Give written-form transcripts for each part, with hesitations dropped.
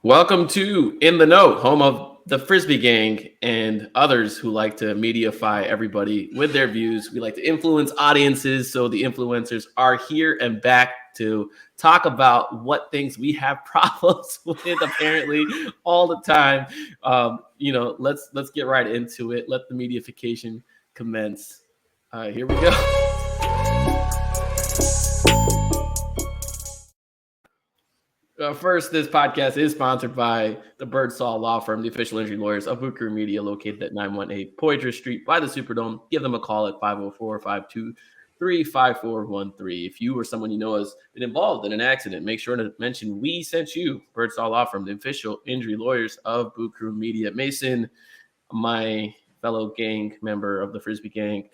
Welcome to In the Know, home of the Frisbee Gang and others who like to mediafy everybody with their views. We like to influence audiences, so the influencers are here and back to talk about what things we have problems with apparently all the time. Let's get right into it. Let the mediafication commence. Here we go. First, this podcast is sponsored by the Birdsall Law Firm, the official injury lawyers of Buckaroo Media, located at 918 Poitras Street by the Superdome. Give them a call at 504-523-5413. If you or someone you know has been involved in an accident, make sure to mention we sent you. Birdsall Law Firm, the official injury lawyers of Buckaroo Media. Mason, my fellow gang member of the Frisbee Gang.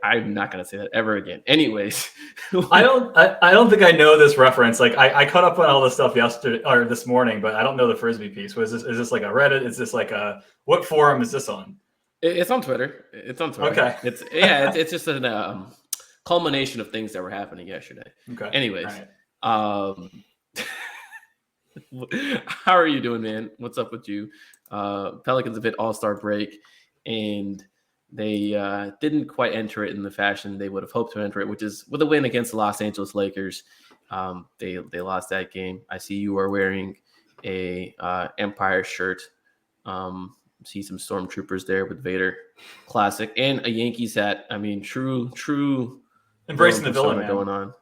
I'm not going to say that ever again. Anyways. I don't think I know this reference. Like I caught up on all this stuff yesterday or this morning, but I don't know the Frisbee piece. Is this like a Reddit? Is this like what forum is this on? It's on Twitter. Okay. It's just a culmination of things that were happening yesterday. Okay. Anyways. Right. How are you doing, man? What's up with you? Pelicans have hit All-Star break, and they didn't quite enter it in the fashion they would have hoped to enter it, which is with a win against the Los Angeles Lakers. They lost that game. I see you are wearing a Empire shirt. See some stormtroopers there with Vader, classic, and a Yankees hat. I mean, true embracing the villain going on.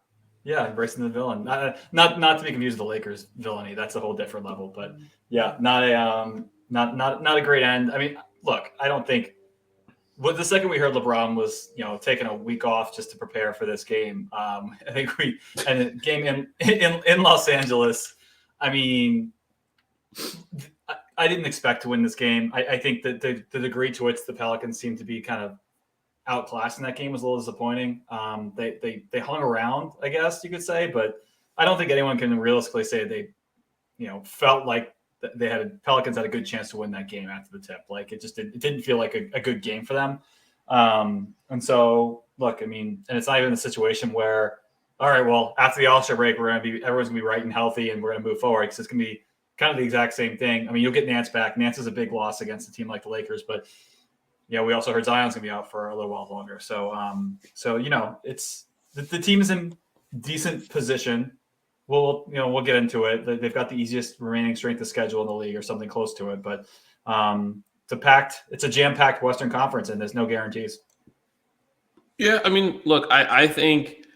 Yeah, embracing the villain. Not to be confused with the Lakers villainy. That's a whole different level. But yeah, not a great end. I mean, look, I don't think. Well, the second we heard LeBron was, taking a week off just to prepare for this game, I think a game in Los Angeles. I mean, I didn't expect to win this game. I think that the degree to which the Pelicans seemed to be kind of outclassed in that game was a little disappointing. They hung around, I guess you could say, but I don't think anyone can realistically say they, felt like Pelicans had a good chance to win that game after the tip. Like it didn't feel like a good game for them. And so look, I mean, and it's not even a situation where, all right, well, after the All-Star break, everyone's gonna be right and healthy and we're gonna move forward. Because it's gonna be kind of the exact same thing. I mean, you'll get Nance back. Nance is a big loss against a team like the Lakers, but we also heard Zion's gonna be out for a little while longer. So it's the team is in decent position. We'll get into it. They've got the easiest remaining strength of schedule in the league or something close to it. But it's a jam-packed Western Conference, and there's no guarantees. Yeah, I mean, look, I think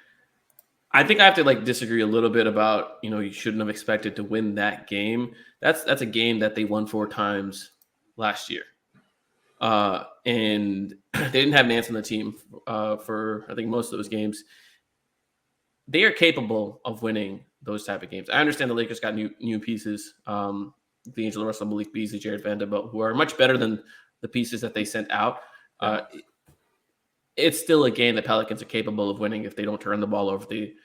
I have to disagree a little bit about, you shouldn't have expected to win that game. That's a game that they won 4 times last year. And they didn't have Nance on the team for, I think, most of those games. They are capable of winning those type of games. I understand the Lakers got new pieces, D'Angelo Russell, Malik Beasley, Jared Vanderbilt, who are much better than the pieces that they sent out. It's still a game the Pelicans are capable of winning if they don't turn the ball over, the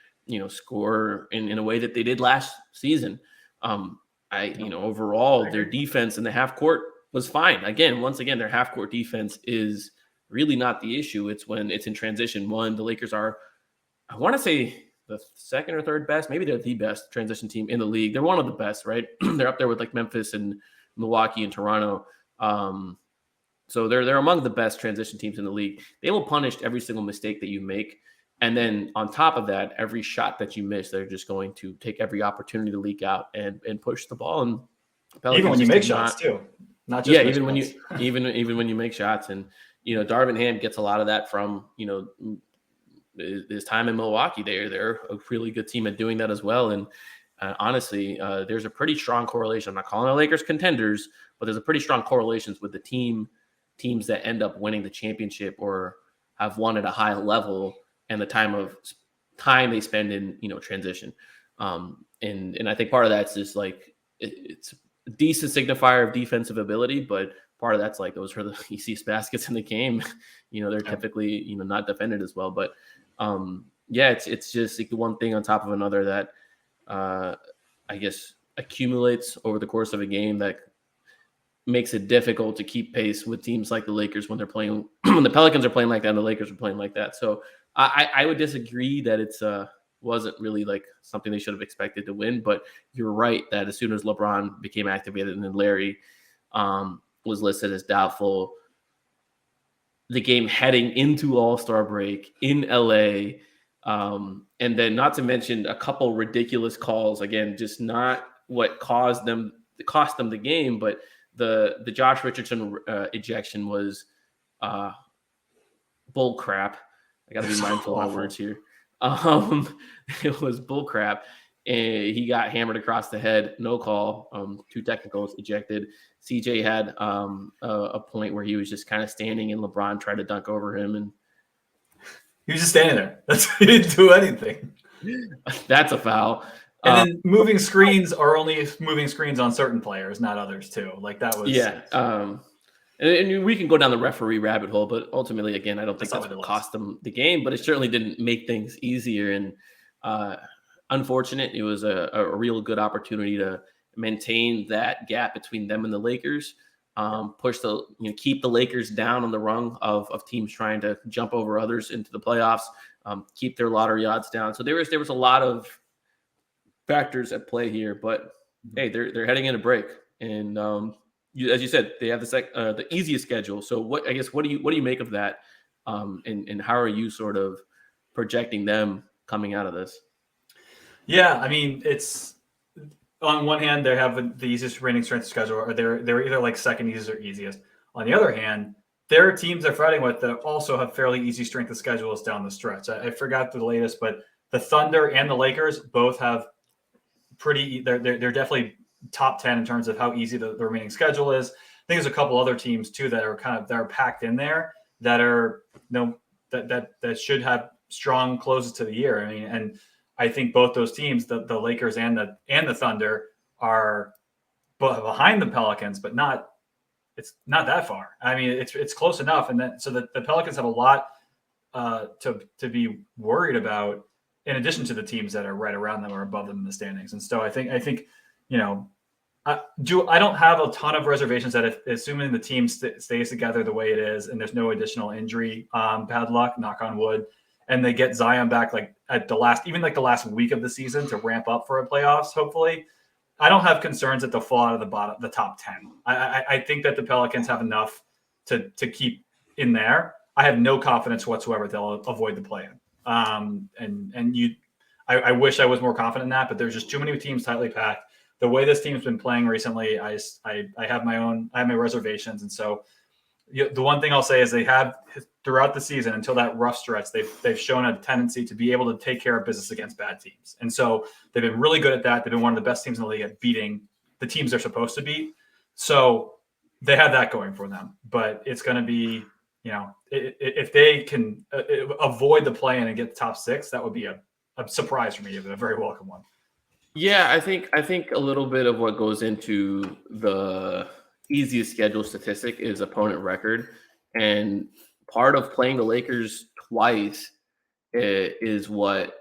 score in a way that they did last season. Overall, their defense in the half court was fine. Once again, their half court defense is really not the issue. It's when it's in transition. The Lakers are, I want to say, the second or third best. Maybe they're the best transition team in the league. They're one of the best, right? They're up there with Memphis and Milwaukee and Toronto. So they're among the best transition teams in the league. They will punish every single mistake that you make. And then on top of that, every shot that you miss, they're just going to take every opportunity to leak out and push the ball. And even when you make shots too, not just even when you make shots. And Darvin Ham gets a lot of that from his time in Milwaukee. They're a really good team at doing that as well. And honestly, there's a pretty strong correlation. I'm not calling the Lakers contenders, but there's a pretty strong correlation with the teams that end up winning the championship or have won at a high level and the time they spend in transition. And I think part of that's just it's a decent signifier of defensive ability, but part of that's those are the easiest baskets in the game. They're typically not defended as well, but it's just the one thing on top of another that I guess accumulates over the course of a game that makes it difficult to keep pace with teams like the Lakers when they're playing, when the Pelicans are playing like that and the Lakers are playing like that. So I would disagree that it's wasn't really like something they should have expected to win. But you're right that as soon as LeBron became activated and then Larry was listed as doubtful, the game heading into All-Star break in LA, and then not to mention a couple ridiculous calls. Again, just not what cost them the game, but the Josh Richardson ejection was bull crap. I got to be mindful of my words here. It was bull crap. And he got hammered across the head, no call, 2 technicals, ejected. CJ had a point where he was just kind of standing and LeBron tried to dunk over him. And he was just standing there. He didn't do anything. That's a foul. And then moving screens are only moving screens on certain players, not others too. Like that was. Yeah. And we can go down the referee rabbit hole, but ultimately, again, I don't think that's what cost them the game, but it certainly didn't make things easier. And unfortunate, it was a real good opportunity to maintain that gap between them and the Lakers, keep the Lakers down on the rung of teams trying to jump over others into the playoffs, keep their lottery odds down. So there was a lot of factors at play here, but hey, they're heading in a break, and as you said, they have the easiest schedule. So what do you make of that, and how are you sort of projecting them coming out of this? Yeah, I mean, it's on one hand they have the easiest remaining strength of schedule, or they're either like second easiest or easiest. On the other hand, there are teams they're fighting with that also have fairly easy strength of schedules down the stretch. I forgot the latest, but the Thunder and the Lakers both have they're definitely top 10 in terms of how easy the remaining schedule is. I think there's a couple other teams too that are packed in there that are that should have strong closes to the year. I mean, and I think both those teams, the Lakers and the Thunder, are behind the Pelicans, but it's not that far. I mean, it's close enough, and then so the Pelicans have a lot to be worried about, in addition to the teams that are right around them or above them in the standings. And so I think I don't have a ton of reservations that if assuming the team stays together the way it is and there's no additional injury, bad luck, knock on wood, and they get Zion back like at the last week of the season to ramp up for a playoffs, hopefully, I don't have concerns that they'll fall out of the top 10. I think that the Pelicans have enough to keep in there. I have no confidence whatsoever they'll avoid the play-in. I wish I was more confident in that, but there's just too many teams tightly packed. The way this team's been playing recently, I have my reservations. And so the one thing I'll say is they have throughout the season until that rough stretch, they've shown a tendency to be able to take care of business against bad teams. And so they've been really good at that. They've been one of the best teams in the league at beating the teams they're supposed to beat. So they have that going for them, but it's going to be, if they can avoid the play-in and get the top 6, that would be a surprise for me, but a very welcome one. Yeah, I think a little bit of what goes into the easiest schedule statistic is opponent record, and part of playing the Lakers twice is what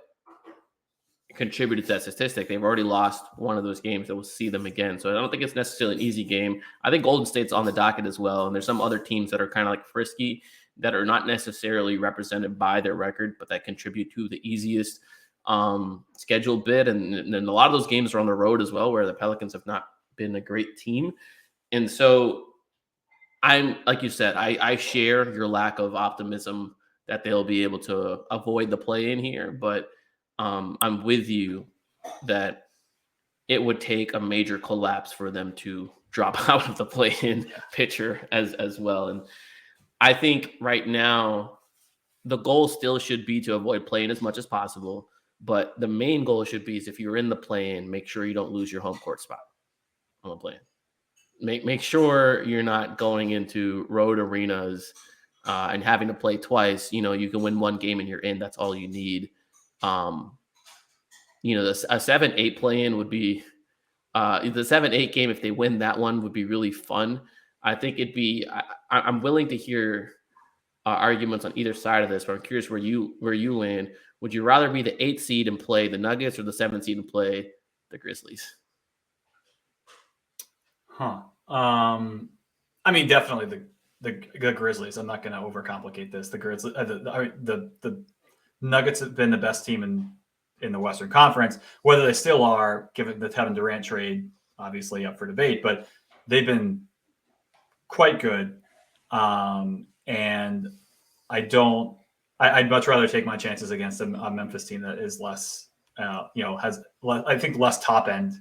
contributed to that statistic. They've already lost one of those games that we'll see them again. So I don't think it's necessarily an easy game. I think Golden State's on the docket as well. And there's some other teams that are kind of like frisky that are not necessarily represented by their record, but that contribute to the easiest schedule bid. And then a lot of those games are on the road as well, where the Pelicans have not been a great team. And so I'm, like you said, I share your lack of optimism that they'll be able to avoid the play in here, but I'm with you that it would take a major collapse for them to drop out of the play-in picture as well. And I think right now the goal still should be to avoid play-in as much as possible. But the main goal should be is if you're in the play-in, make sure you don't lose your home court spot on the play-in. Make sure you're not going into road arenas and having to play twice. You can win one game and you're in. That's all you need. A 7-8 play-in would be the 7-8 game. If they win that one, would be really fun. I think it'd be. I'm willing to hear arguments on either side of this, but I'm curious where you land. Would you rather be the 8th seed and play the Nuggets or the 7th seed and play the Grizzlies? I mean, definitely the Grizzlies. I'm not going to overcomplicate this. The Grizzlies, the Nuggets have been the best team in the Western Conference. Whether they still are, given the Kevin Durant trade, obviously up for debate, but they've been quite good. And I'd much rather take my chances against a Memphis team that is less, has I think less top end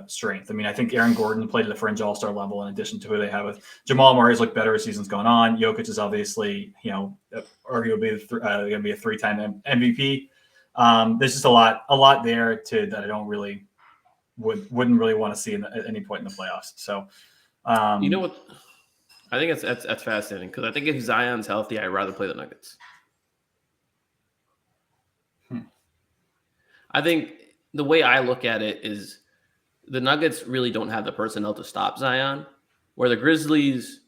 strength. I mean, I think Aaron Gordon played at the fringe all-star level in addition to who they have with Jamal Murray's looked better as season's gone on. Jokic is obviously, arguably going to be a 3-time MVP. There's just a lot there that I don't really wouldn't really want to see at any point in the playoffs. So, you know what? I think that's fascinating because I think if Zion's healthy, I'd rather play the Nuggets. I think the way I look at it is the Nuggets really don't have the personnel to stop Zion, where the Grizzlies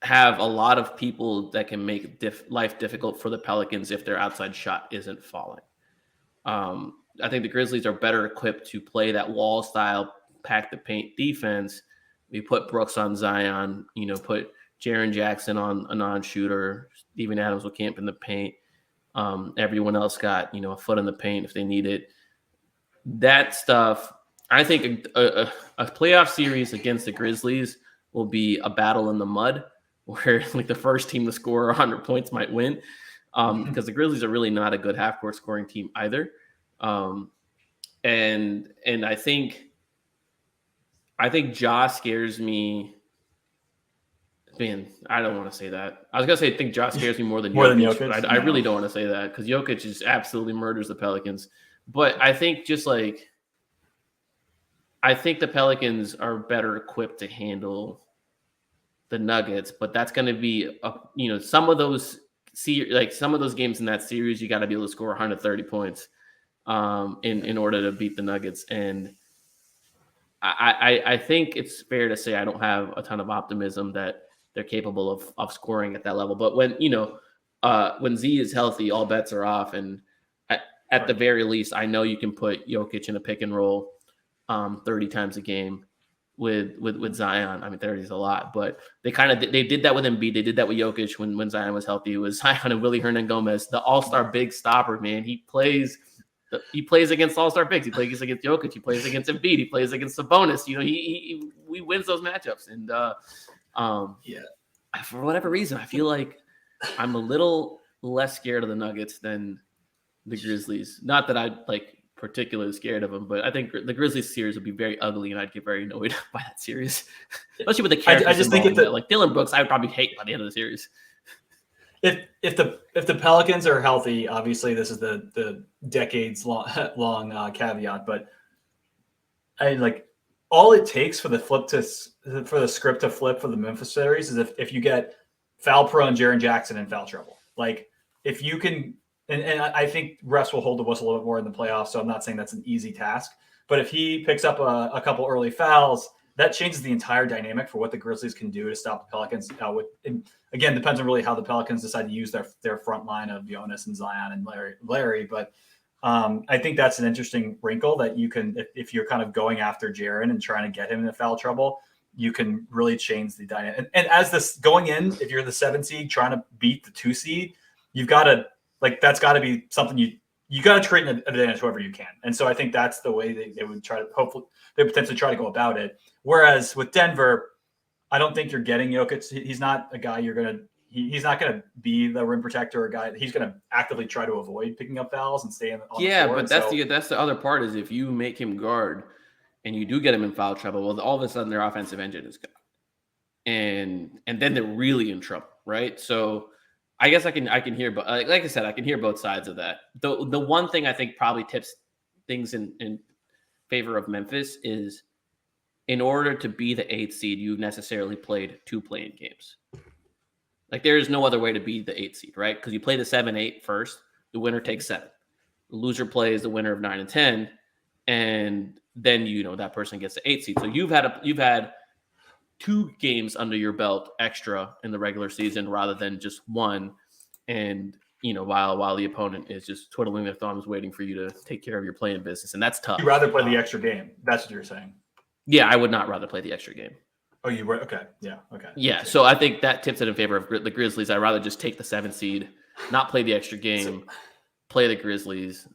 have a lot of people that can make life difficult for the Pelicans if their outside shot isn't falling. I think the Grizzlies are better equipped to play that wall style, pack the paint defense. We put Brooks on Zion, put Jaren Jackson on a non-shooter. Steven Adams will camp in the paint. Everyone else got, a foot in the paint if they need it. That stuff, I think a playoff series against the Grizzlies will be a battle in the mud where the first team to score 100 points might win because the Grizzlies are really not a good half-court scoring team either. And I think Ja scares me. Man, I don't want to say that. I was going to say I think Ja scares me more than Jokic. But I really don't want to say that because Jokic just absolutely murders the Pelicans. But I think I think the Pelicans are better equipped to handle the Nuggets, but that's going to be some of those games in that series you got to be able to score 130 points in order to beat the Nuggets. And I think it's fair to say I don't have a ton of optimism that they're capable of scoring at that level. But when Z is healthy, all bets are off. And at the very least, I know you can put Jokic in a pick and roll 30 times a game with Zion. I mean, 30 is a lot, but they did that with Embiid. They did that with Jokic when Zion was healthy. It was Zion and Willie Hernangomez, the all-star big stopper, man. He plays against all-star bigs. He plays against Jokic. He plays against Embiid. He plays against Sabonis. He wins those matchups. And for whatever reason, I feel like I'm a little less scared of the Nuggets than the Grizzlies. Not that I particularly scared of them, but I think the Grizzlies series would be very ugly, and I'd get very annoyed by that series, especially with the characters. I just think Dylan Brooks, I would probably hate by the end of the series. If the Pelicans are healthy, obviously this is the decades long caveat, but all it takes for the script to flip for the Memphis series is if you get foul prone Jaren Jackson in foul trouble. If you can. And I think refs will hold the whistle a little bit more in the playoffs, so I'm not saying that's an easy task. But if he picks up a couple early fouls, that changes the entire dynamic for what the Grizzlies can do to stop the Pelicans. And again, depends on really how the Pelicans decide to use their front line of Jonas and Zion and Larry. But I think that's an interesting wrinkle that you can, if you're kind of going after Jaren and trying to get him into foul trouble, you can really change the dynamic. And as this going in, if you're the 7 seed trying to beat the 2 seed, you've got to. That's got to be something you got to create an advantage however you can. And so I think that's the way they would try to, hopefully they potentially try to go about it. Whereas with Denver, I don't think you're getting Jokic. He's not a guy he's not going to be the rim protector or guy. He's going to actively try to avoid picking up fouls and stay on the floor. But that's the other part is if you make him guard and you do get him in foul trouble, well, all of a sudden their offensive engine is gone. And then they're really in trouble, right? So I guess I can hear, but like I said, I can hear both sides of that. The one thing I think probably tips things in favor of Memphis is in order to be the 8th seed, you've necessarily played 2 play-in games. There is no other way to be the 8th seed, right? Because you play the 7-8 first, the winner takes 7. The loser plays the winner of 9 and 10, and then that person gets the 8th seed. So you've had 2 games under your belt extra in the regular season rather than just 1. And, while the opponent is just twiddling their thumbs waiting for you to take care of your playing business. And that's tough. You'd rather play the extra game. That's what you're saying. Yeah, I would not rather play the extra game. Oh, you were? Okay. Yeah. Okay. Yeah. So I think that tips it in favor of the Grizzlies. I'd rather just take the 7 seed, not play the extra game. play the Grizzlies.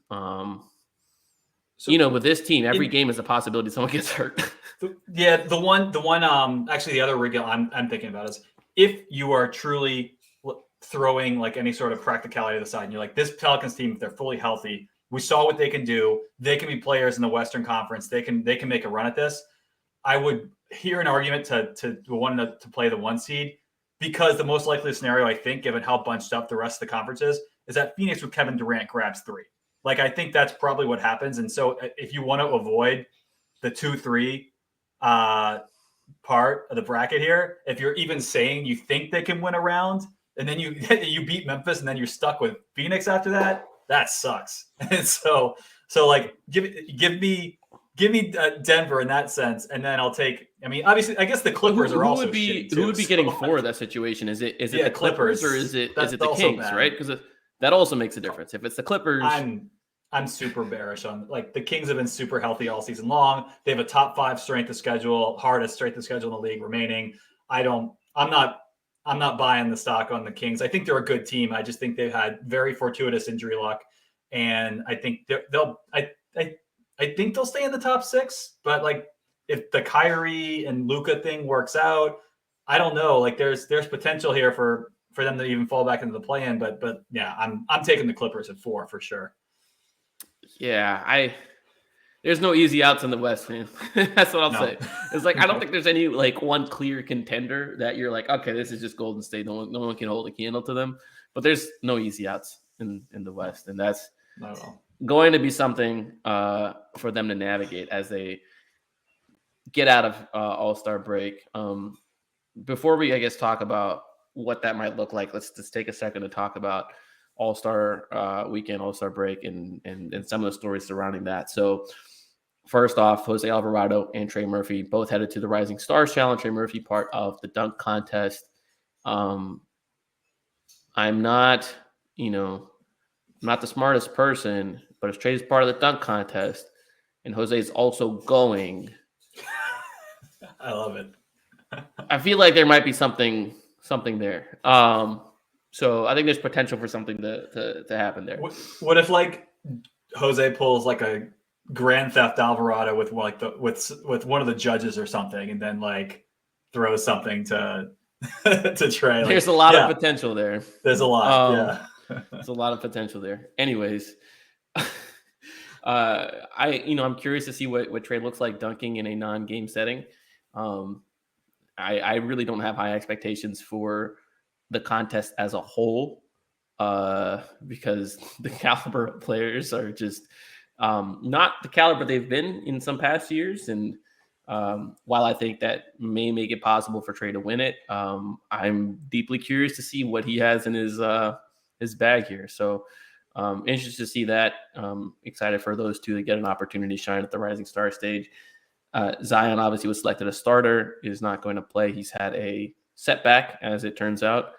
With this team, every game is a possibility someone gets hurt. The one. Actually, the other wrinkle I'm thinking about is if you are truly throwing like any sort of practicality to the side, and you're like, this Pelicans team, if they're fully healthy, we saw what they can do. They can be players in the Western Conference. They can make a run at this. I would hear an argument to play the 1 seed, because the most likely scenario, I think, given how bunched up the rest of the conference is that Phoenix with Kevin Durant grabs 3. Like, I think that's probably what happens. And so if you want to avoid the 2-3 part of the bracket here, if you're even saying you think they can win a round, and then you beat Memphis, and then you're stuck with Phoenix after that sucks. And so like give me Denver in that sense, and then I'll take. I mean, obviously, I guess the Clippers are also shitty too. Who would be getting 4 that situation? Is it the Clippers or is it the Kings? Bad. Right? Because that also makes a difference. If it's the Clippers, I'm super bearish on, like, the Kings have been super healthy all season long. They have a top 5 strength of schedule, hardest strength of schedule in the league remaining. I'm not buying the stock on the Kings. I think they're a good team. I just think they've had very fortuitous injury luck, and I think I think they'll stay in the top 6. But like, if the Kyrie and Luka thing works out, I don't know. Like, there's potential here for them to even fall back into the play-in. But yeah, I'm taking the Clippers at 4 for sure. Yeah, there's no easy outs in the West, man. That's what I'll say. It's like, I don't think there's any like one clear contender that you're like, okay, this is just Golden State. No one can hold a candle to them. But there's no easy outs in the West, and that's going to be something for them to navigate as they get out of All-Star break. Before we, I guess, talk about what that might look like, let's just take a second to talk about All-Star weekend, All-Star break, and some of the stories surrounding that. So first off, Jose Alvarado and Trey Murphy both headed to the Rising Stars Challenge. Trey Murphy part of the dunk contest. I'm not the smartest person, but if Trey's part of the dunk contest and Jose is also going, I love it. I feel like there might be something there. So I think there's potential for something to happen there. What if like Jose pulls like a Grand Theft Alvarado with like with one of the judges or something, and then like throws something to Trey? Like, there's a lot of potential there. There's a lot. There's a lot of potential there. Anyways, I'm curious to see what Trey looks like dunking in a non-game setting. I really don't have high expectations for the contest as a whole, because the caliber of players are just not the caliber they've been in some past years. And while I think that may make it possible for Trey to win it, I'm deeply curious to see what he has in his bag here. So interested to see that. Excited for those two to get an opportunity to shine at the Rising Star stage. Zion obviously was selected a starter, is not going to play. He's had a setback, as it turns out,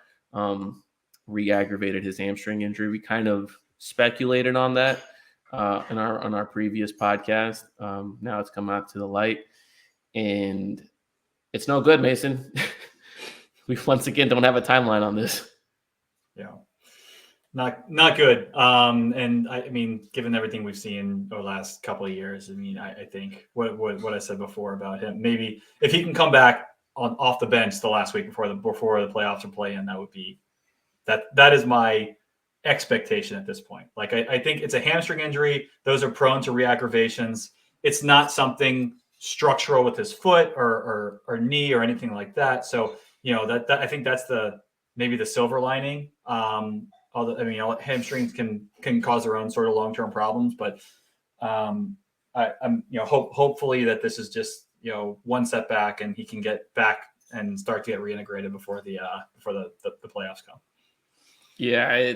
re-aggravated his hamstring injury. We kind of speculated on that on our previous podcast. Now it's come out to the light, and it's no good, Mason. We once again don't have a timeline on this. Yeah, not good. And I mean, given everything we've seen over the last couple of years, I mean, I think what I said before about him, maybe if he can come back off the bench the last week before the playoffs are playing, that would be that is my expectation at this point. Like, I think it's a hamstring injury. Those are prone to re-aggravations. It's not something structural with his foot or knee or anything like that. So, that I think that's maybe the silver lining. Hamstrings can cause their own sort of long-term problems, but hopefully that this is just one setback and he can get back and start to get reintegrated before the playoffs come. Yeah,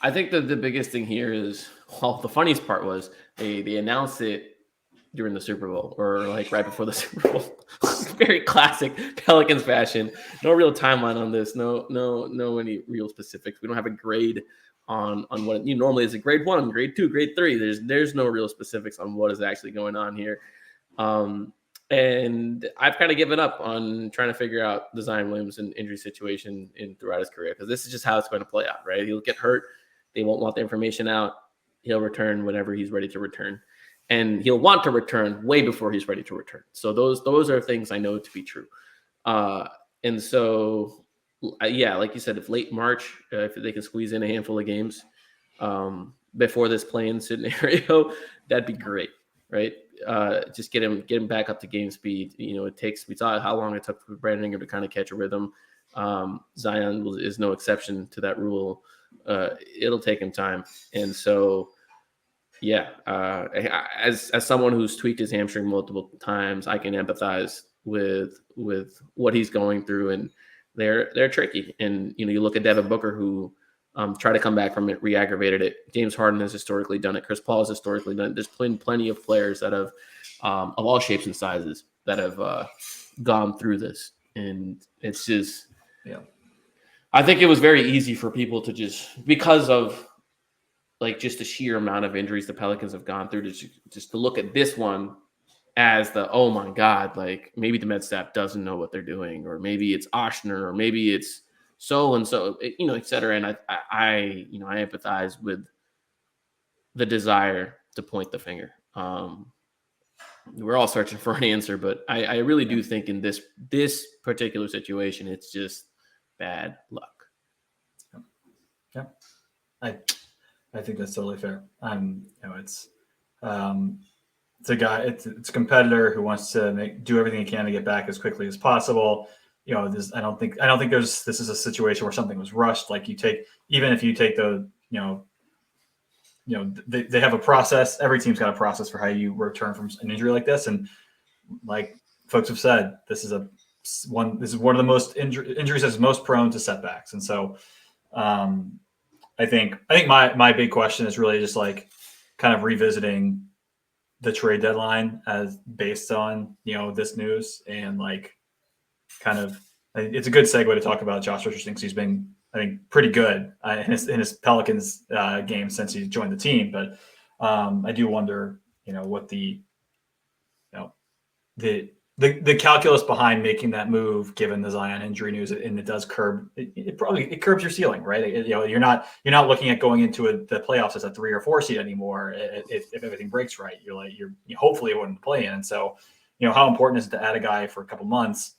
I think that the biggest thing here is, well, the funniest part was they announced it during the Super Bowl, or like right before the Super Bowl. Very classic Pelicans fashion. No real timeline on this. No any real specifics. We don't have a grade on what it normally is. A grade 1, grade 2, grade 3. There's no real specifics on what is actually going on here. And I've kind of given up on trying to figure out the Zion Williamson injury situation throughout his career, because this is just how it's going to play out, right? He'll get hurt They won't want the information out. He'll return whenever he's ready to return. And he'll want to return way before he's ready to return. So those are things I know to be true. And so, yeah, like you said, if late March, if they can squeeze in a handful of games before this play-in scenario, that'd be great, right? Just get him back up to game speed. We saw how long it took for Brandon Ingram to kind of catch a rhythm. Zion is no exception to that rule. It'll take him time. And so, yeah, as someone who's tweaked his hamstring multiple times, I can empathize with what he's going through, and they're tricky. And you look at Devin Booker, who tried to come back from it, re-aggravated it. James Harden has historically done it. Chris Paul has historically done it. There's plenty of players that have, of all shapes and sizes, that have gone through this, and it's just, I think it was very easy for people to just, because of just the sheer amount of injuries the Pelicans have gone through, to look at this one as oh my God, maybe the med staff doesn't know what they're doing, or maybe it's Oshner, or maybe it's so and so, et cetera. And I empathize with the desire to point the finger. We're all searching for an answer, but I really do think in this particular situation, it's just bad luck. Yeah, I think that's totally fair. It's a guy, it's a competitor who wants to do everything he can to get back as quickly as possible. I don't think this is a situation where something was rushed. Even if you take they have a process. Every team's got a process for how you return from an injury like this. And like folks have said, this is one of the most injuries that's most prone to setbacks. And so I think my big question is really just kind of revisiting the trade deadline as based on, this news, and it's a good segue to talk about Josh Richardson, because he's been, I think, pretty good in his Pelicans game since he joined the team. But I do wonder, what the calculus behind making that move, given the Zion injury news, and it does curb it curbs your ceiling, right? You're not looking at going into the playoffs as a 3 or 4 seed anymore. If everything breaks right, you're hopefully wouldn't play in. And so, how important is it to add a guy for a couple months,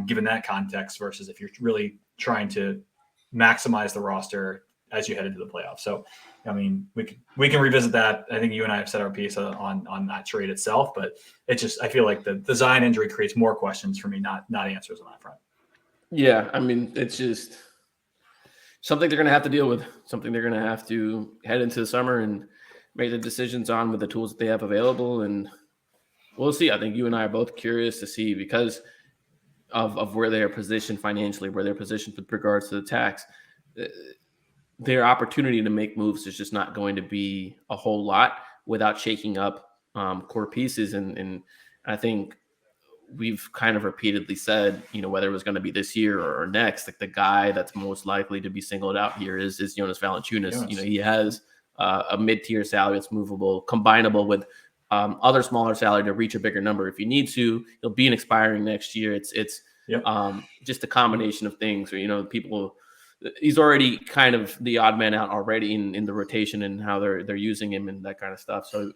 given that context, versus if you're really trying to maximize the roster as you head into the playoffs? So, I mean, we can revisit that. I think you and I have set our piece on that trade itself, but it's just, I feel like the Zion injury creates more questions for me, not answers on that front. Yeah, I mean, it's just something they're going to have to deal with, something they're going to have to head into the summer and make the decisions on with the tools that they have available. And we'll see. I think you and I are both curious to see, because of where they are positioned financially, where they're positioned with regards to the tax. Their opportunity to make moves is just not going to be a whole lot without shaking up core pieces. And I think we've kind of repeatedly said, whether it was going to be this year or next, the guy that's most likely to be singled out here is Jonas Valanciunas. Yes. He has a mid-tier salary that's movable, combinable with other smaller salary to reach a bigger number if you need to. He'll be an expiring next year. It's just a combination of things where, people. He's already kind of the odd man out already in the rotation and how they're using him and that kind of stuff. So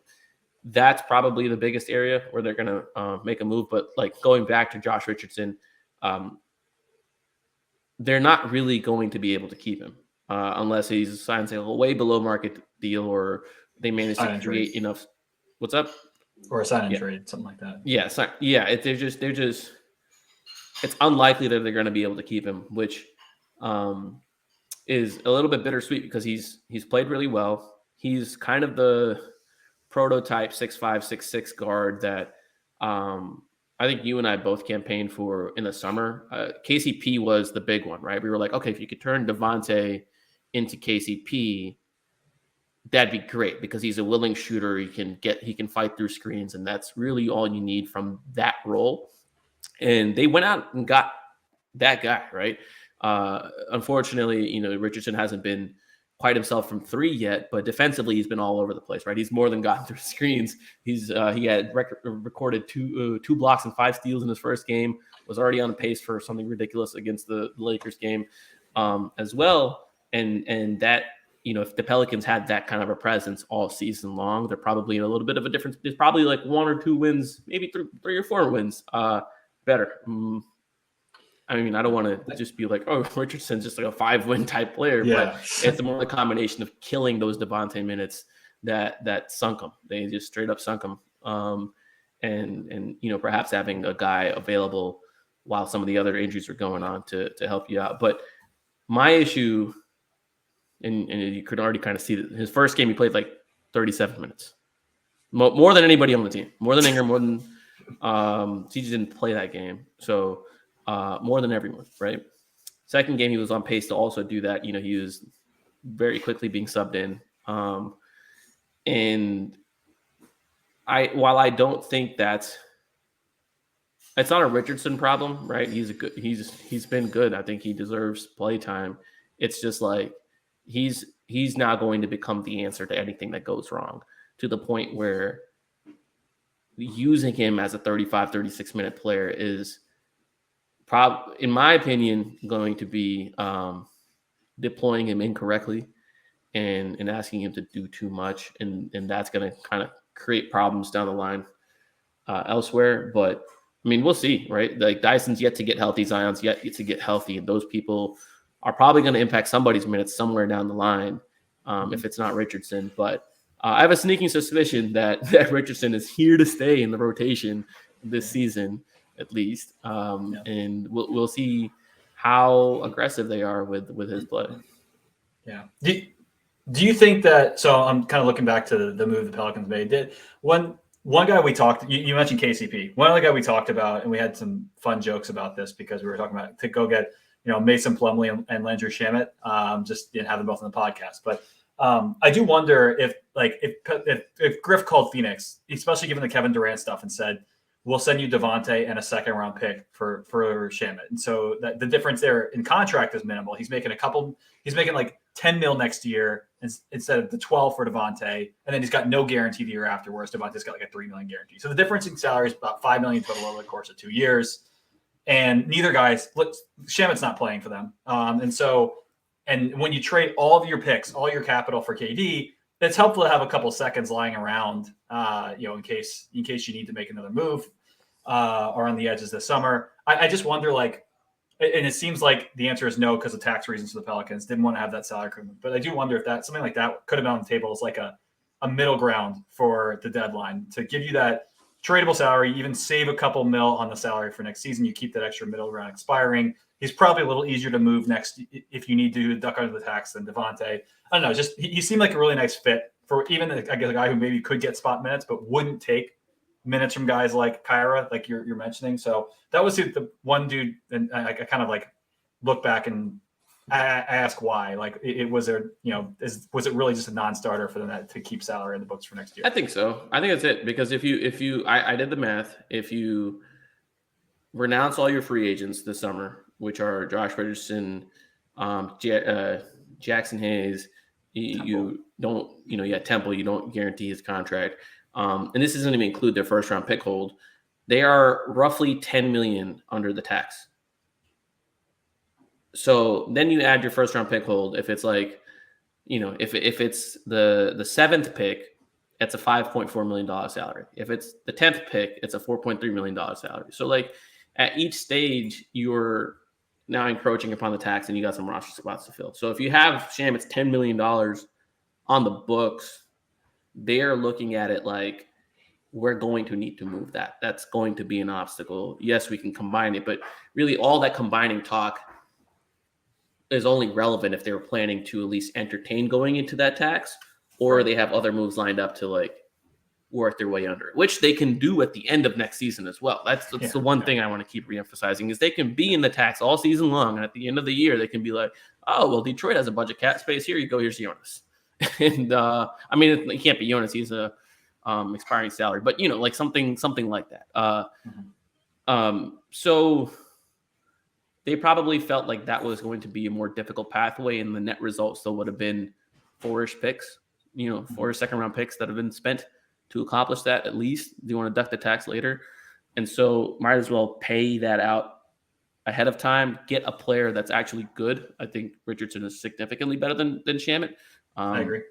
that's probably the biggest area where they're going to make a move. But going back to Josh Richardson, they're not really going to be able to keep him unless he's signed a way below market deal, or they manage to create enough. What's up? Or a sign and trade, something like that. Yeah. They're just. It's unlikely that they're going to be able to keep him, which is a little bit bittersweet, because he's played really well. He's kind of the prototype 6'5", 6'6" guard that I think you and I both campaigned for in the summer. KCP was the big one, right? We were like, okay, if you could turn Devontae into KCP, that'd be great, because he's a willing shooter. He can fight through screens, and that's really all you need from that role. And they went out and got that guy, right? Unfortunately, Richardson hasn't been quite himself from 3 yet, but defensively he's been all over the place, right? He's more than gotten through screens. He had recorded two blocks and 5 steals in his first game. Was already on pace for something ridiculous against the Lakers game as well. And that if the Pelicans had that kind of a presence all season long, they're probably in a little bit of a difference. There's probably like 1 or 2 wins, maybe 3 or 4 wins better. I mean, I don't want to just be like, oh, Richardson's just like a 5-win type player, but it's more the combination of killing those Devontae minutes that sunk them. They just straight up sunk them. And perhaps having a guy available while some of the other injuries were going on to help you out. But my issue, and you could already kind of see that his first game he played like 37 minutes, more than anybody on the team, more than Ingram, more than CJ didn't play that game, so more than everyone, right? Second game he was on pace to also do that. He was very quickly being subbed in, and while I don't think it's not a Richardson problem, right? He's been good. I think he deserves play time. It's just like he's now going to become the answer to anything that goes wrong, to the point where using him as a 35, 36 minute player is in my opinion, going to be deploying him incorrectly and asking him to do too much. And that's going to kind of create problems down the line elsewhere. But I mean, we'll see, right? Like Dyson's yet to get healthy, Zion's yet to get healthy, and those people are probably going to impact somebody's minutes somewhere down the line if it's not Richardson. But I have a sneaking suspicion that Richardson is here to stay in the rotation this season, at least. And we'll see how aggressive they are with his play. Yeah. Do you think that? So I'm kind of looking back to the move the Pelicans made. One guy we talked. You mentioned KCP. One other guy we talked about, and we had some fun jokes about this because we were talking about to go get Mason Plumlee and Landry Shamit. Just didn't have them both on the podcast, but I do wonder if Griff called Phoenix, especially given the Kevin Durant stuff, and said, we'll send you Devontae and a 2nd round pick for Shamit. And so the difference there in contract is minimal. He's making like 10 mil next year instead of the 12 for Devontae. And then he's got no guarantee the year after, whereas Devontae's got like a $3 million guarantee. So the difference in salary is about $5 million total over the course of 2 years. And neither guy's Shamit's not playing for them. And when you trade all of your picks, all your capital for KD, it's helpful to have a couple seconds lying around, in case you need to make another move or on the edges this summer. I just wonder, and it seems like the answer is no because of tax reasons for the Pelicans. Didn't want to have that salary agreement. But I do wonder if something like that could have been on the table as like a middle ground for the deadline to give you that tradable salary, even save a couple mil on the salary for next season. You keep that extra middle ground expiring. He's probably a little easier to move next if you need to duck under the tax than Devontae. I don't know. Just he seemed like a really nice fit for even a guy who maybe could get spot minutes, but wouldn't take minutes from guys like Kyra, like you're mentioning. So that was the one dude, and I kind of look back and I ask why. Was it really just a non-starter for them to keep salary in the books for next year? I think so. I think that's it, because I did the math. If you renounce all your free agents this summer, which are Josh Richardson, Jackson Hayes, you don't, Temple, you don't guarantee his contract. And this doesn't even include their 1st round pick hold. They are roughly $10 million under the tax. So then you add your 1st round pick hold. If it's if it's the 7th pick, it's a $5.4 million salary. If it's the 10th pick, it's a $4.3 million salary. So at each stage, you're now encroaching upon the tax, and you got some roster spots to fill. So if you have Shamit's $10 million on the books, they are looking at it like, we're going to need to move that. That's going to be an obstacle. Yes, we can combine it, but really all that combining talk is only relevant if they were planning to at least entertain going into that tax, or they have other moves lined up to work their way under it, which they can do at the end of next season as well. That's the one thing I want to keep reemphasizing is they can be in the tax all season long. And at the end of the year, they can be like, oh, well, Detroit has a budget cap space. Here you go. Here's Jonas. And I mean, it can't be Jonas. He's a expiring salary, but something like that. So they probably felt like that was going to be a more difficult pathway, and the net result still would have been 4-ish picks, 4 2nd round picks that have been spent to accomplish that. At least do you want to duck the tax later? And so might as well pay that out ahead of time, get a player that's actually good. I think Richardson is significantly better than Shamit, I agree.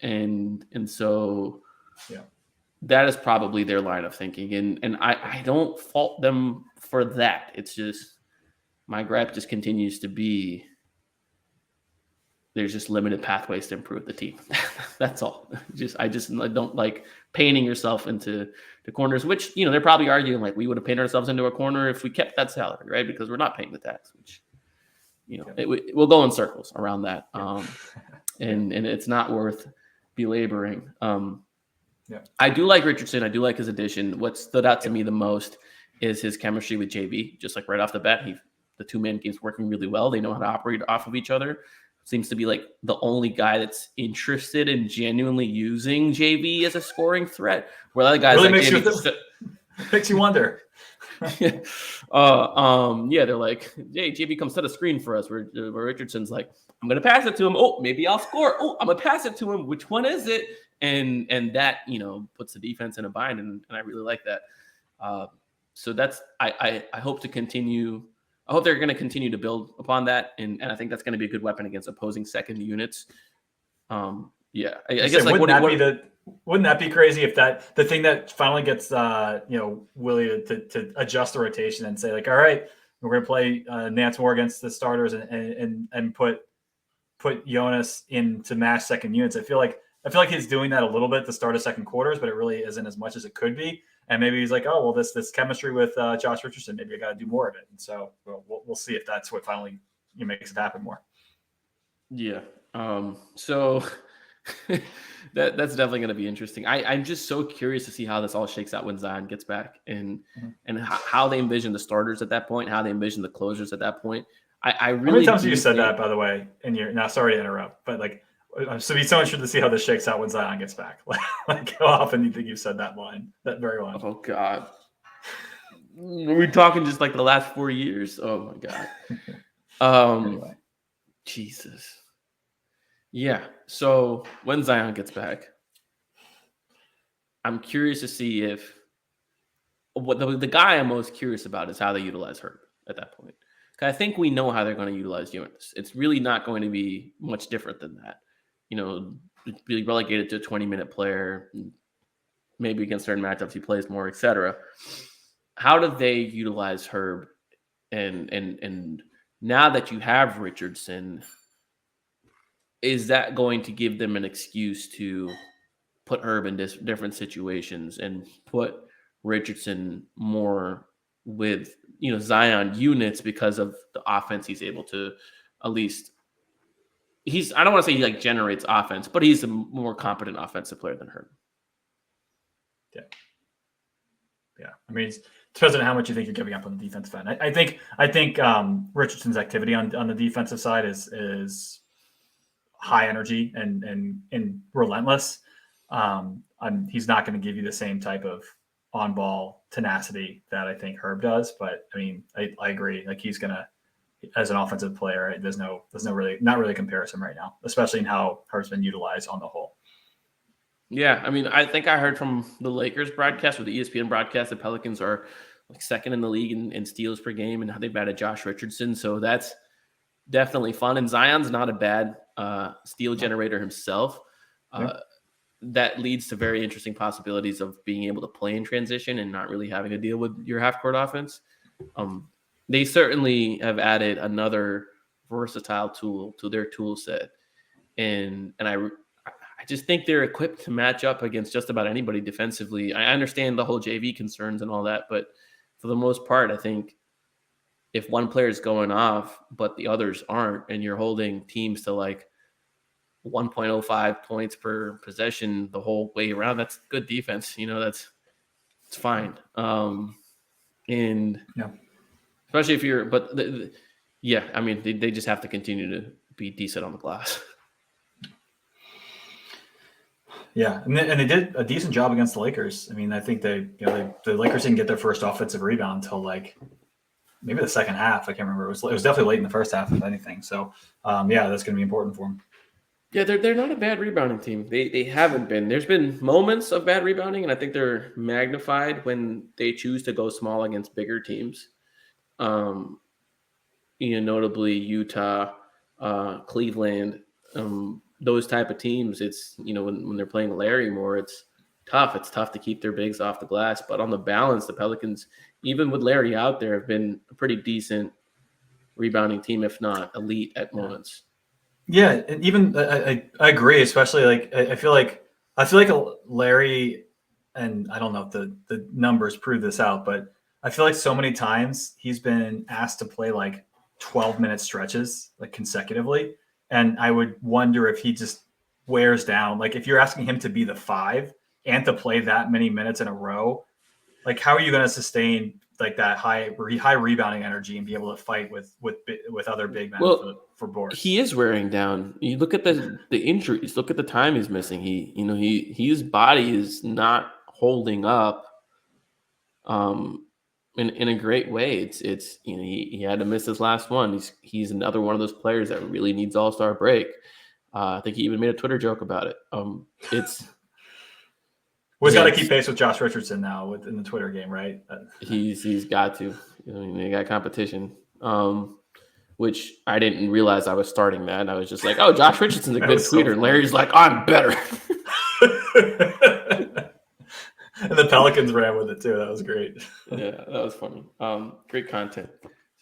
And so yeah, that is probably their line of thinking. And I don't fault them for that. It's just my gripe just continues to be there's just limited pathways to improve the team. That's all. I just don't like painting yourself into the corners, which, they're probably arguing like we would have painted ourselves into a corner if we kept that salary, right? Because we're not paying the tax, which, we'll go in circles around that. And it's not worth belaboring. I do like Richardson. I do like his addition. What stood out to me the most is his chemistry with JB. Just like right off the bat, the two-man game's working really well. They know how to operate off of each other. Seems to be like the only guy that's interested in genuinely using JB as a scoring threat. Where other guys really like makes you wonder. They're like, hey, JB comes set a screen for us. Where Richardson's like, I'm gonna pass it to him. Oh, maybe I'll score. Oh, I'm gonna pass it to him. Which one is it? And that puts the defense in a bind, and I really like that. So that's I hope to continue. I hope they're going to continue to build upon that, and I think that's going to be a good weapon against opposing second units. I guess like wouldn't that be crazy if the thing that finally gets Willie to adjust the rotation and say like, all right, we're going to play Nance more against the starters and put Jonas in to match second units. I feel like he's doing that a little bit to start of second quarters, but it really isn't as much as it could be. And maybe he's like, oh, well, this chemistry with Josh Richardson, maybe I got to do more of it. And so we'll see if that's what finally makes it happen more. Yeah. So that's definitely going to be interesting. I'm just so curious to see how this all shakes out when Zion gets back and how they envision the starters at that point, how they envision the closers at that point. I really. How many times have you said that, by the way? And you're now sorry to interrupt, but like. So be so interested to see how this shakes out when Zion gets back. Like how often do you think you've said that very line? Oh God, are we talking just like the last 4 years? Oh my God. Anyway. Jesus. Yeah. So when Zion gets back, I'm curious to see if what the guy I'm most curious about is how they utilize Herb at that point. Because I think we know how they're going to utilize Jonas. It's really not going to be much different than that. Be relegated to a 20-minute player, maybe against certain matchups he plays more, etc. How do they utilize Herb? And now that you have Richardson, is that going to give them an excuse to put Herb in different situations and put Richardson more with Zion units because of the offense he's able to at least. I don't want to say he like generates offense, but he's a more competent offensive player than Herb. Yeah. I mean, it depends on how much you think you're giving up on the defensive end. I think Richardson's activity on the defensive side is high energy and relentless. He's not going to give you the same type of on-ball tenacity that I think Herb does, but I mean, I agree. Like he's going to. As an offensive player, there's not really comparison right now, especially in how Herb's been utilized on the whole. Yeah, I mean, I think I heard from the Lakers broadcast or the ESPN broadcast, the Pelicans are like second in the league in steals per game and how they batted Josh Richardson. So that's definitely fun. And Zion's not a bad steal generator himself. That leads to very interesting possibilities of being able to play in transition and not really having to deal with your half-court offense. They certainly have added another versatile tool to their tool set. And I just think they're equipped to match up against just about anybody defensively. I understand the whole JV concerns and all that, but for the most part, I think if one player is going off, but the others aren't, and you're holding teams to like 1.05 points per possession the whole way around, that's good defense. It's fine. Especially if you're, but I mean, they just have to continue to be decent on the glass. Yeah, and they did a decent job against the Lakers. I mean, I think the Lakers didn't get their first offensive rebound until like maybe the second half. I can't remember. It was definitely late in the first half, if anything. So, that's going to be important for them. Yeah, they're not a bad rebounding team. They haven't been. There's been moments of bad rebounding, and I think they're magnified when they choose to go small against bigger teams. Notably Utah, Cleveland. those type of teams, it's, when they're playing Larry more, it's tough. It's tough to keep their bigs off the glass. But on the balance, the Pelicans, even with Larry out there, have been a pretty decent rebounding team, if not elite at moments. Yeah, and even I agree, especially like I feel like Larry, and I don't know if the numbers prove this out, but I feel like so many times he's been asked to play like 12-minute stretches like consecutively, and I would wonder if he just wears down. Like if you're asking him to be the 5 and to play that many minutes in a row, like how are you going to sustain like that high rebounding energy and be able to fight with other big men for boards? He is wearing down. You look at the injuries. Look at the time he's missing. His body is not holding up. In a great way. It's he had to miss his last one. He's another one of those players that really needs All-Star break. I think he even made a Twitter joke about it. We've got to keep pace with Josh Richardson now in the Twitter game, right? He's got to. They got competition, which I didn't realize I was starting that. I was just like, oh, Josh Richardson's a good tweeter. So and Larry's like, I'm better. And the Pelicans ran with it too. That was great. Yeah, that was funny. Great content.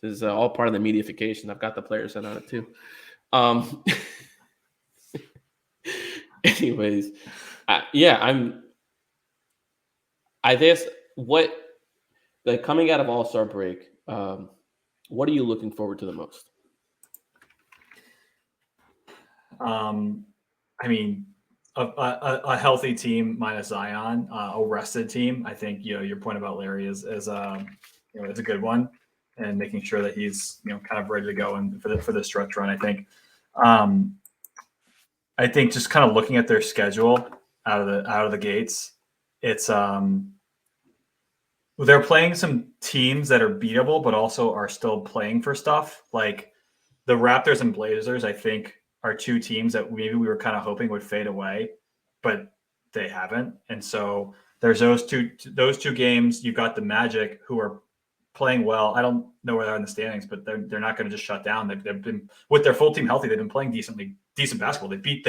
This is all part of the mediafication. I've got the players in on it too. Anyways, I guess coming out of All-Star break, what are you looking forward to the most? I mean, a healthy team minus Zion, a rested team. I think your point about Larry is it's a good one, and making sure that he's kind of ready to go and for the stretch run. I think just kind of looking at their schedule out of the gates, it's they're playing some teams that are beatable, but also are still playing for stuff. Like the Raptors and Blazers, I think, are two teams that maybe we were kind of hoping would fade away, but they haven't. And so there's those two games. You've got the Magic, who are playing well. I don't know where they're in the standings, but they're not going to just shut down. They've been, with their full team healthy, they've been playing decent basketball. They beat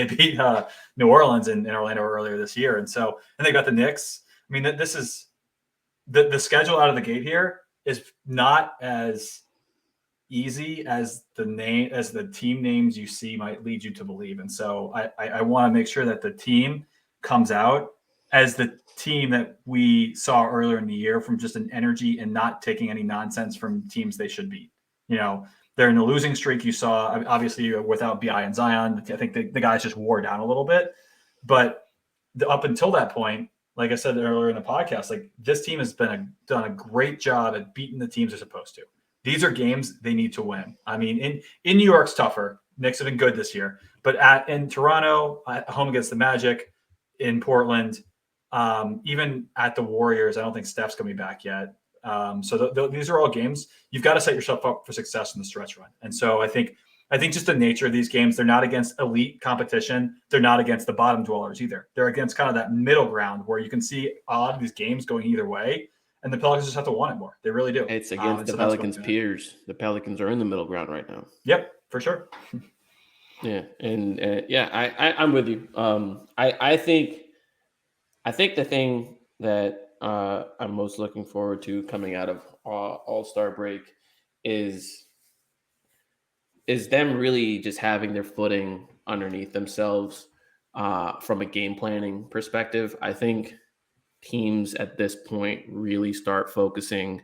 New Orleans in Orlando earlier this year, and they got the Knicks. I mean, this is the schedule out of the gate here is not as easy as the team names you see might lead you to believe. And so I want to make sure that the team comes out as the team that we saw earlier in the year, from just an energy and not taking any nonsense from teams they should beat. They're in the losing streak. You saw, obviously, without BI and Zion, I think the guys just wore down a little bit. But up until that point, like I said earlier in the podcast, like this team has done a great job at beating the teams they're supposed to. These are games they need to win. I mean, in New York's tougher. Knicks have been good this year, but in Toronto, at home against the Magic, in Portland, even at the Warriors, I don't think Steph's going to be back yet. So these are all games you've got to set yourself up for success in the stretch run. And so I think just the nature of these games, they're not against elite competition. They're not against the bottom dwellers either. They're against kind of that middle ground where you can see a lot of these games going either way. And the Pelicans just have to want it more. They really do. It's against the Pelicans' peers. The Pelicans are in the middle ground right now. Yep, for sure. Yeah, and I'm with you. I think the thing that I'm most looking forward to coming out of All-Star break is them really just having their footing underneath themselves from a game planning perspective. I think teams at this point really start focusing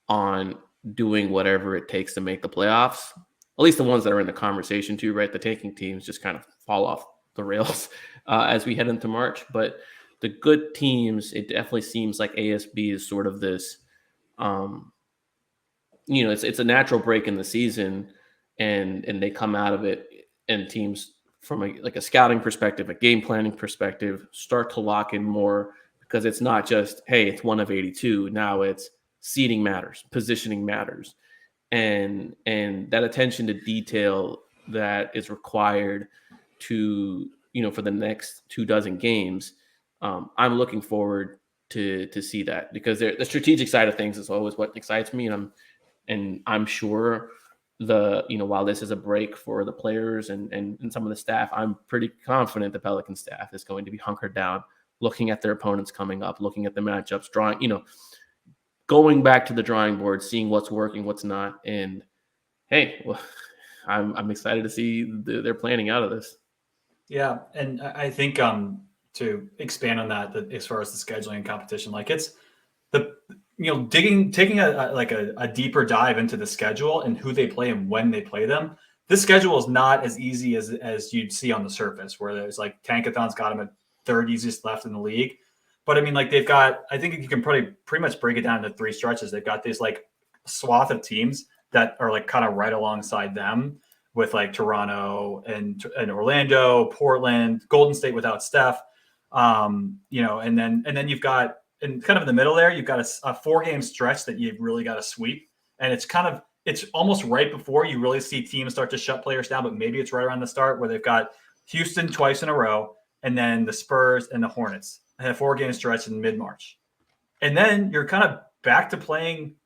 on doing whatever it takes to make the playoffs. At least the ones that are in the conversation too, right? The tanking teams just kind of fall off the rails as we head into March. But the good teams, it definitely seems like ASB is sort of this, it's a natural break in the season, and they come out of it, and teams from a scouting perspective, a game planning perspective, start to lock in more, because it's not just, hey, it's one of 82. Now it's seeding matters, positioning matters. And that attention to detail that is required to, for the next 24 games, I'm looking forward to see that, because the strategic side of things is always what excites me. And I'm sure while this is a break for the players and some of the staff, I'm pretty confident the Pelican staff is going to be hunkered down, looking at their opponents coming up, looking at the matchups, going back to the drawing board, seeing what's working, what's not. And hey, well, I'm excited to see their planning out of this. Yeah, and I think to expand on that as far as the scheduling and competition, like it's taking a deeper dive into the schedule and who they play and when they play them. This schedule is not as easy as you'd see on the surface, where there's like Tankathon's got them at third easiest left in the league. But I mean, like they've got, I think you can pretty much break it down into three stretches. They've got this like swath of teams that are like kind of right alongside them, with like Toronto and Orlando, Portland, Golden State without Steph, and then you've got, and kind of in the middle there, you've got a 4-game stretch that you've really got to sweep, and it's almost right before you really see teams start to shut players down, but maybe it's right around the start, where they've got Houston twice in a row, and then the Spurs and the Hornets, and a 4-game stretch in mid-March, and then you're kind of back to playing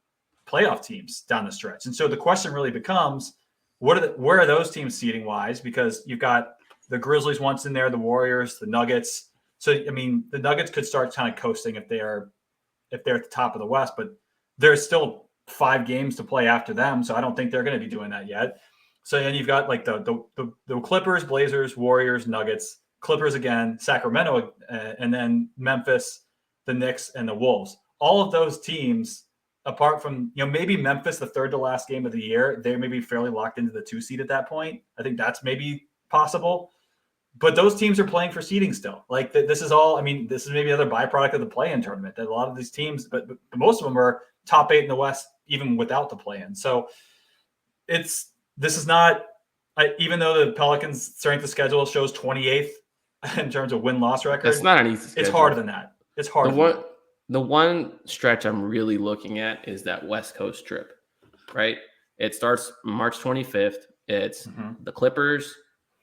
playoff teams down the stretch. And so the question really becomes, where are those teams seeding wise? Because you've got the Grizzlies once in there, the Warriors, the Nuggets. So I mean, the Nuggets could start kind of coasting if they're at the top of the West, but there's still 5 games to play after them, so I don't think they're going to be doing that yet. So then you've got like the Clippers, Blazers, Warriors, Nuggets, Clippers again, Sacramento, and then Memphis, the Knicks, and the Wolves. All of those teams, apart from, maybe Memphis, the third to last game of the year, they may be fairly locked into the 2 seed at that point. I think that's maybe possible. But those teams are playing for seeding still. Like this is all, I mean, this is maybe another byproduct of the play-in tournament, that a lot of these teams, but most of them are top 8 in the West, even without the play-in. So this is not, even though the Pelicans' strength of schedule shows 28th in terms of win-loss record, it's not an easy schedule. It's harder than that. It's harder. The one stretch I'm really looking at is that West Coast trip, right? It starts March 25th. It's the Clippers,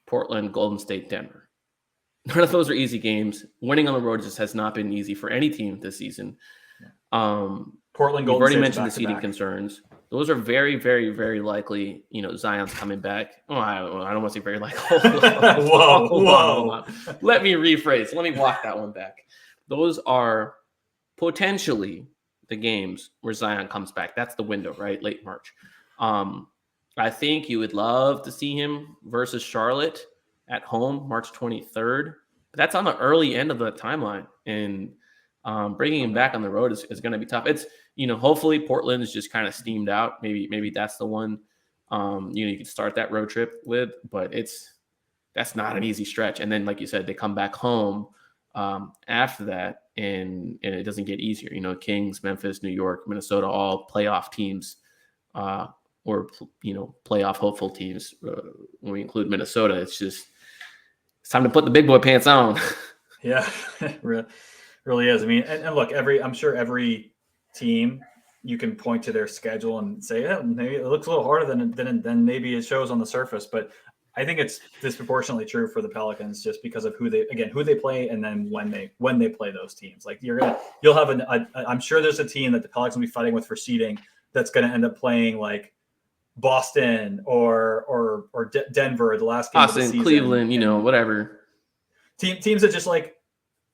Portland, Golden State, Denver. None of those are easy games. Winning on the road just has not been easy for any team this season. Portland, Golden State. We've already mentioned the seeding concerns. Those are very, very, very likely. Zion's coming back. Oh, I don't want to say very likely. Hold on. Let me rephrase. Let me walk that one back. Those are potentially the games where Zion comes back. That's the window, right? Late March. I think you would love to see him versus Charlotte at home, March 23rd. But that's on the early end of the timeline. And bringing him back on the road is going to be tough. It's, hopefully Portland is just kind of steamed out. Maybe that's the one, you can start that road trip with, but that's not an easy stretch. And then, like you said, they come back home after that, and it doesn't get easier. Kings, Memphis, New York, Minnesota, all playoff teams, or playoff hopeful teams. When we include Minnesota, it's time to put the big boy pants on. Yeah, really is. I mean, and look, I'm sure every team, you can point to their schedule and say, yeah, maybe it looks a little harder than maybe it shows on the surface, but I think it's disproportionately true for the Pelicans, just because of who they play, and then when they play those teams. Like you'll have I'm sure there's a team that the Pelicans will be fighting with for seeding that's going to end up playing like Boston or Denver, the last game of the season. Cleveland, whatever. Teams that just like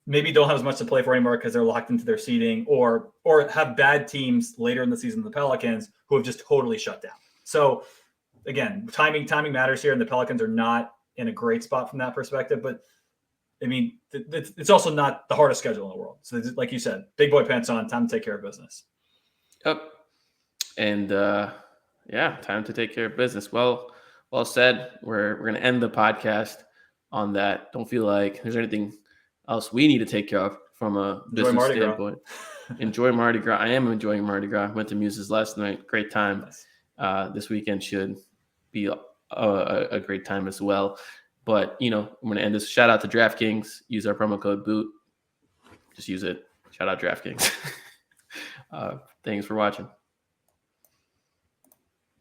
maybe don't have as much to play for anymore because they're locked into their seeding, or have bad teams later in the season, the Pelicans, who have just totally shut down. So again, timing matters here, and the Pelicans are not in a great spot from that perspective. But I mean, it's also not the hardest schedule in the world. So like you said, big boy pants on, time to take care of business. Yep. And time to take care of business. Well said. We're going to end the podcast on that. Don't feel like there's anything else we need to take care of from a business standpoint. Enjoy Mardi Gras. I am enjoying Mardi Gras. Went to Muses last night. Great time. Nice. This weekend should be a great time as well. But, I'm going to end this. Shout out to DraftKings. Use our promo code BOOT. Just use it. Shout out DraftKings. Thanks for watching.